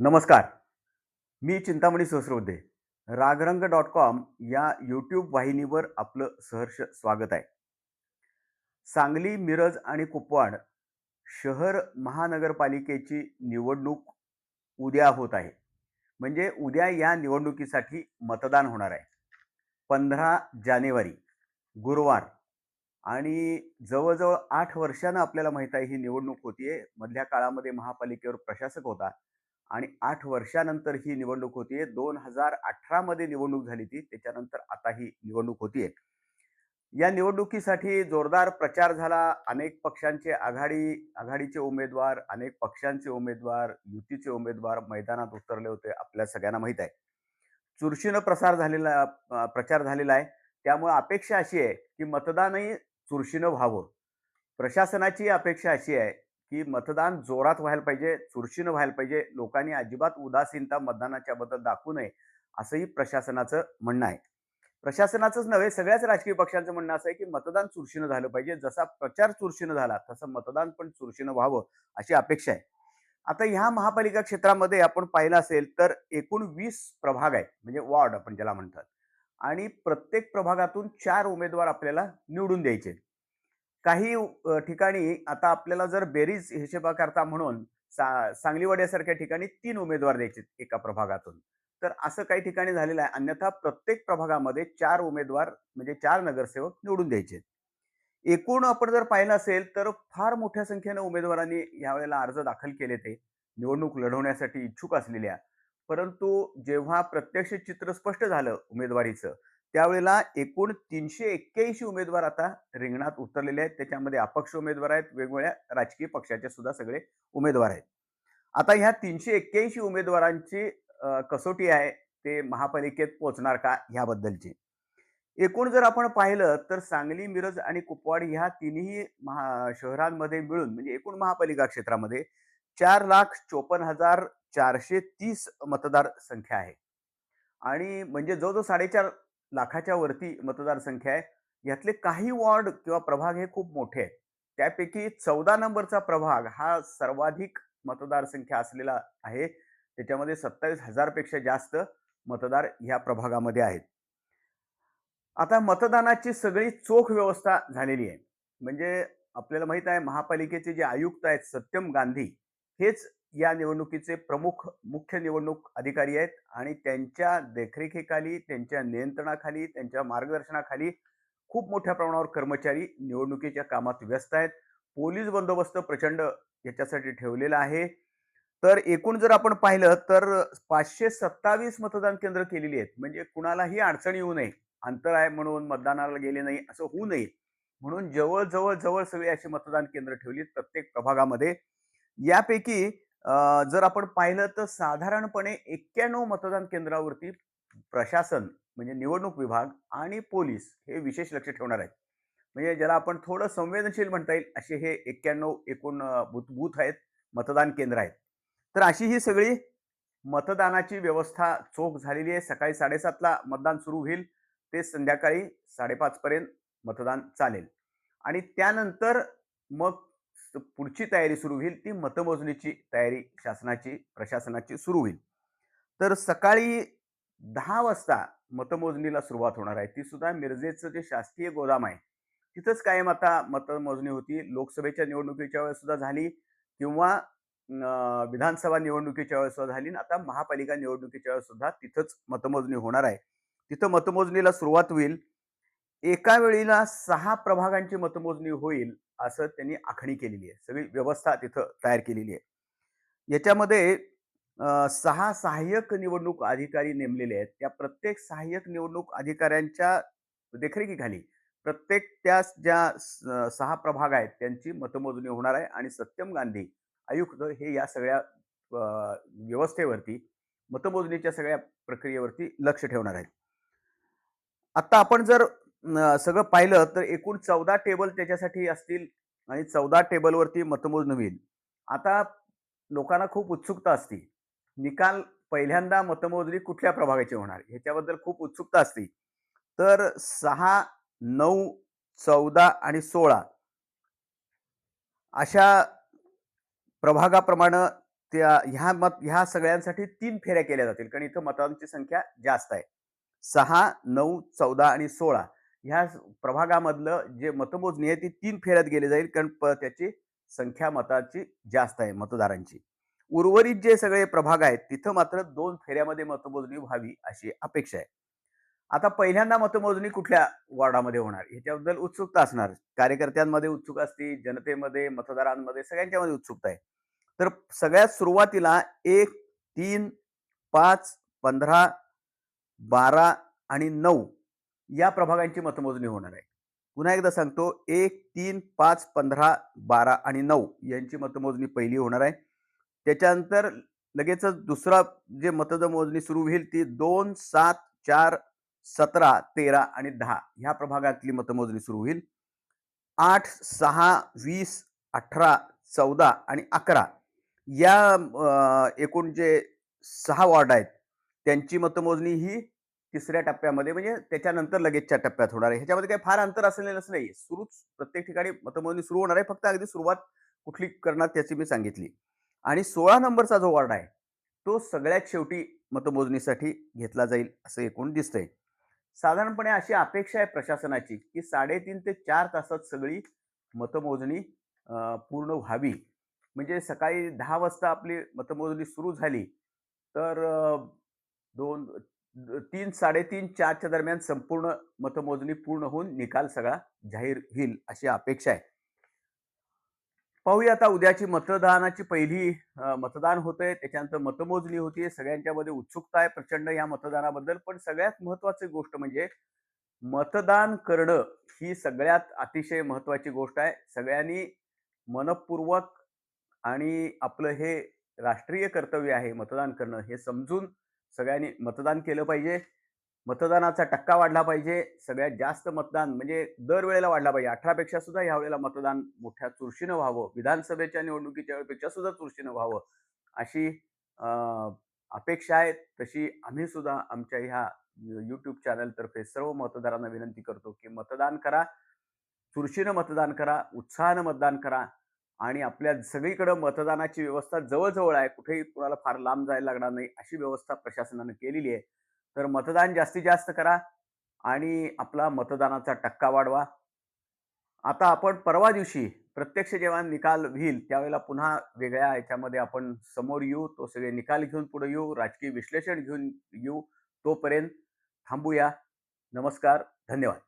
नमस्कार. मी चिंतामणी सहस्रबुद्धे. रागरंग.com या यूट्यूब वाहिनीवर आपलं सहर्ष स्वागत आहे. सांगली, मिरज आणि कुपवाड शहर महानगरपालिकेची निवडणूक उद्या होत आहे. म्हणजे उद्या या निवडणुकीसाठी मतदान होणार आहे. 15 जानेवारी गुरुवार आणि जवळ-जवळ 8 वर्षानं आपल्याला माहीत आहे ही निवडणूक होतीये. मधल्या काळामध्ये महापालिकेवर प्रशासक होता आणि 8 वर्षानंतर ही निवडणूक होतीये. 2018 मध्ये निवडणूक झाली ती. त्याच्यानंतर आता ही निवडणूक होतीये. या निवडणुकीसाठी जोरदार प्रचार झाला. अनेक पक्षांचे आघाडीचे उमेदवार, अनेक पक्षांचे उमेदवार, युतीचे उमेदवार मैदानात उतरले होते. आपल्या सगळ्यांना माहीत आहे. चुरशीनं प्रचार झालेला आहे. त्यामुळे अपेक्षा अशी आहे, की मतदानही चुरशीनं व्हावं. प्रशासनाची अपेक्षा अशी आहे, की मतदान जोरात व्हायला पाहिजे, चुरशीनं व्हायला पाहिजे. लोकांनी अजिबात उदासीनता मतदानाच्या बद्दल दाखवू नये, असंही प्रशासनाचं म्हणणं आहे. प्रशासनाचंच नव्हे, सगळ्याच राजकीय पक्षांचं म्हणणं असं आहे, की मतदान चुरशीनं झालं पाहिजे. जसा प्रचार चुरशीनं झाला, तसं मतदान पण चुरशीनं व्हावं, अशी अपेक्षा आहे. आता ह्या महापालिका क्षेत्रामध्ये आपण पाहिलं असेल, तर एकूण 20 प्रभाग आहेत, म्हणजे वॉर्ड आपण ज्याला म्हणतात आणि प्रत्येक प्रभागातून 4 उमेदवार आपल्याला निवडून द्यायचे. काही ठिकाणी आता आपल्याला जर बेरीज हिशेबाकरता म्हणून सांगलीवाड्यासारख्या ठिकाणी 3 उमेदवार द्यायचे एका प्रभागातून. तर असं काही ठिकाणी झालेलं आहे. अन्यथा प्रत्येक प्रभागामध्ये 4 उमेदवार म्हणजे 4 नगरसेवक निवडून द्यायचे. एकूण आपण जर पाहिलं असेल, तर फार मोठ्या संख्येनं उमेदवारांनी यावेळेला अर्ज दाखल केले ते, निवडणूक लढवण्यासाठी इच्छुक असलेल्या. परंतु जेव्हा प्रत्यक्ष चित्र स्पष्ट झालं उमेदवारीचं, त्यावेळेला एकूण 381 उमेदवार आता रिंगणात उतरलेले आहेत. त्याच्यामध्ये अपक्ष उमेदवार आहेत, वेगवेगळ्या राजकीय पक्षाचे सुद्धा सगळे उमेदवार आहेत. आता ह्या 381 उमेदवारांची कसोटी आहे, ते महापालिकेत पोहोचणार का ह्याबद्दलची. एकूण जर आपण पाहिलं तर सांगली, मिरज आणि कुपवाड ह्या तिन्ही शहरांमध्ये मिळून म्हणजे एकूण महापालिका क्षेत्रामध्ये 4,54,430 मतदार संख्या आहे. आणि म्हणजे जवळ-जवळ 4.5 लाखाच्या वरती मतदार संख्या आहे. यातले काही वॉर्ड किंवा प्रभाग हे खूप मोठे आहेत. त्यापैकी 14 नंबरचा प्रभाग हा सर्वाधिक मतदार संख्या असलेला आहे. त्याच्यामध्ये 27,000 पेक्षा जास्त मतदार ह्या प्रभागामध्ये आहेत. आता मतदानाची सगळी चोख व्यवस्था झालेली आहे. म्हणजे आपल्याला माहीत आहे महापालिकेचे जे आयुक्त आहेत सत्यम गांधी, हेच या निवडणुकीचे मुख्य निवडणूक अधिकारी आहेत आणि त्यांच्या देखरेखीखाली, त्यांच्या नियंत्रणाखाली, त्यांच्या मार्गदर्शनाखाली खूप मोठ्या प्रमाणावर कर्मचारी निवडणुकीच्या कामात व्यस्त आहेत. पोलीस बंदोबस्त प्रचंड याच्यासाठी ठेवलेला आहे. तर एकूण जर आपण पाहिलं तर 527 मतदान केंद्र केलेली आहेत. म्हणजे कुणालाही अडचण येऊ नये. अंतर आहे म्हणून मतदानाला गेले नाही असं होऊ नये. म्हणून जवळ सगळी अशी मतदान केंद्र ठेवली प्रत्येक प्रभागामध्ये. यापैकी जर आपण पाहिलं तर साधारणपणे 91 मतदान केंद्रावरती प्रशासन म्हणजे निवडणूक विभाग आणि पोलीस हे विशेष लक्ष ठेवणार आहेत. म्हणजे ज्याला आपण थोडं संवेदनशील म्हणता येईल असे हे 91 एकूण बूथ आहेत, मतदान केंद्र आहेत. तर अशी ही सगळी मतदानाची व्यवस्था चोख झालेली आहे. सकाळी 7:30 ला मतदान सुरू होईल. ते संध्याकाळी 5:30 पर्यंत मतदान चालेल आणि त्यानंतर मग पुढची तयारी सुरू होईल. ती मतमोजणीची तयारी शासनाची, प्रशासनाची सुरू होईल. तर सकाळी 10 वाजता मतमोजणीला सुरुवात होणार आहे. ती सुद्धा मिरजेचं जे शासकीय गोदाम आहे, तिथंच कायम आता मतमोजणी होती. लोकसभेच्या निवडणुकीच्या वेळेस सुद्धा झाली किंवा विधानसभा निवडणुकीच्या वेळेस सुद्धा झाली आणि आता महापालिका निवडणुकीच्या वेळेस सुद्धा तिथंच मतमोजणी होणार आहे. तिथं मतमोजणीला सुरुवात होईल. एका वेळेला 6 प्रभागांची मतमोजणी होईल, असं त्यांनी आखणी केलेली आहे. सगळी व्यवस्था तिथं तयार केलेली आहे. याच्यामध्ये 6 सहाय्यक निवडणूक अधिकारी नेमलेले आहेत. त्या प्रत्येक सहाय्यक निवडणूक अधिकाऱ्यांच्या देखरेखीखाली प्रत्येक त्या ज्या 6 प्रभाग आहेत त्यांची मतमोजणी होणार आहे आणि सत्यम गांधी आयुक्त हे या सगळ्या व्यवस्थेवरती, मतमोजणीच्या सगळ्या प्रक्रियेवरती लक्ष ठेवणार आहेत. आता आपण जर सगळं पाहिलं तर एकूण 14 टेबल त्याच्यासाठी असतील आणि 14 टेबलवरती मतमोजणी होईल. आता लोकांना खूप उत्सुकता असते. निकाल पहिल्यांदा मतमोजणी कुठल्या प्रभागाची होणार ह्याच्याबद्दल खूप उत्सुकता असते. तर 6, 9, 14 आणि 16 अशा प्रभागाप्रमाणे ह्या सगळ्यांसाठी 3 फेऱ्या केल्या जातील. कारण इथं मतांची संख्या जास्त आहे. 6, 9, 14 आणि 16 ह्या प्रभागामधलं जे मतमोजणी आहे ती 3 फेऱ्यात गेली जाईल. कारण त्याची संख्या मताची जास्त आहे मतदारांची. उर्वरित जे सगळे प्रभाग आहेत तिथं मात्र 2 फेऱ्यामध्ये मतमोजणी व्हावी अशी अपेक्षा आहे. आता पहिल्यांदा मतमोजणी कुठल्या वॉर्डामध्ये होणार ह्याच्याबद्दल उत्सुकता असणार. कार्यकर्त्यांमध्ये उत्सुक असतील, जनतेमध्ये, मतदारांमध्ये सगळ्यांच्यामध्ये उत्सुकता आहे. तर सगळ्यात सुरुवातीला 1, 3, 5, 15, 12 आणि 9 या प्रभागांची मतमोजणी होणार आहे. पुन्हा एकदा सांगतो 1, 3, 5, 15, 12 आणि 9 यांची मतमोजणी पहिली होणार आहे. त्याच्यानंतर लगेचच दुसरा जे मतमोजणी सुरू होईल ती 2, 7, 4, 17, 13 आणि 10 ह्या प्रभागातली मतमोजणी सुरू होईल. 8, 6, 20, 18, 14 आणि 11 या एकूण जे 6 वॉर्ड आहेत, त्यांची मतमोजणी ही तिसऱ्या टप्प्यामध्ये म्हणजे त्याच्यानंतर लगेचच्या टप्प्यात होणार आहे. ह्याच्यामध्ये काही फार अंतर असलेलंच नाही. सुरूच प्रत्येक ठिकाणी मतमोजणी सुरू होणार आहे. फक्त अगदी सुरुवात कुठली करणार त्याची मी सांगितली. आणि 16 नंबरचा जो वॉर्ड आहे, तो सगळ्यात शेवटी मतमोजणीसाठी घेतला जाईल असं एकूण दिसतंय. साधारणपणे अशी अपेक्षा आहे प्रशासनाची, की 3.5 ते 4 तासात सगळी मतमोजणी पूर्ण व्हावी. म्हणजे सकाळी 10 वाजता आपली मतमोजणी सुरू झाली, तर 2 3, 3:30, 4च्या दरम्यान संपूर्ण मतमोजणी पूर्ण होऊन निकाल सगळा जाहीर होईल अशी अपेक्षा आहे. पाहूया आता उद्याची मतदानाची पहिली मतदान होतंय, त्याच्यानंतर मतमोजणी होतीये. सगळ्यांच्यामध्ये उत्सुकता आहे प्रचंड या मतदानाबद्दल. पण सगळ्यात महत्त्वाची गोष्ट म्हणजे मतदान करणं ही सगळ्यात अतिशय महत्त्वाची गोष्ट आहे. सगळ्यांनी मनःपूर्वक आणि आपलं हे राष्ट्रीय कर्तव्य आहे मतदान करणं, हे समजून सगळ्यांनी मतदान केलं पाहिजे. मतदानाचा टक्का वाढला पाहिजे. सगळ्यात जास्त मतदान म्हणजे दरवेळेला वाढला पाहिजे. 18 पेक्षा सुद्धा यावेळेला मतदान मोठ्या चुरशीनं व्हावं. विधानसभेच्या निवडणुकीच्या वेळेपेक्षा सुद्धा चुरशीनं व्हावं, अशी अ, अपेक्षा आहे. तशी आम्ही सुद्धा आमच्या ह्या YouTube चॅनलतर्फे सर्व मतदारांना विनंती करतो, की मतदान करा. चुरशीनं मतदान करा, उत्साहानं मतदान करा आणि आपल्या सगळीकडं मतदानाची व्यवस्था जवळ-जवळ आहे. कुठेही कुणाला फार लांब जायला लागणार नाही, अशी व्यवस्था प्रशासनानं केलेली आहे. तर मतदान जास्तीत जास्त करा आणि आपला मतदानाचा टक्का वाढवा. आता आपण परवा दिवशी प्रत्यक्ष जेव्हा निकाल होईल, त्यावेळेला पुन्हा वेगळ्या ह्याच्यामध्ये आपण समोर येऊ. तो सगळे निकाल घेऊन पुढे येऊ, राजकीय विश्लेषण घेऊन येऊ. तोपर्यंत थांबूया. नमस्कार. धन्यवाद.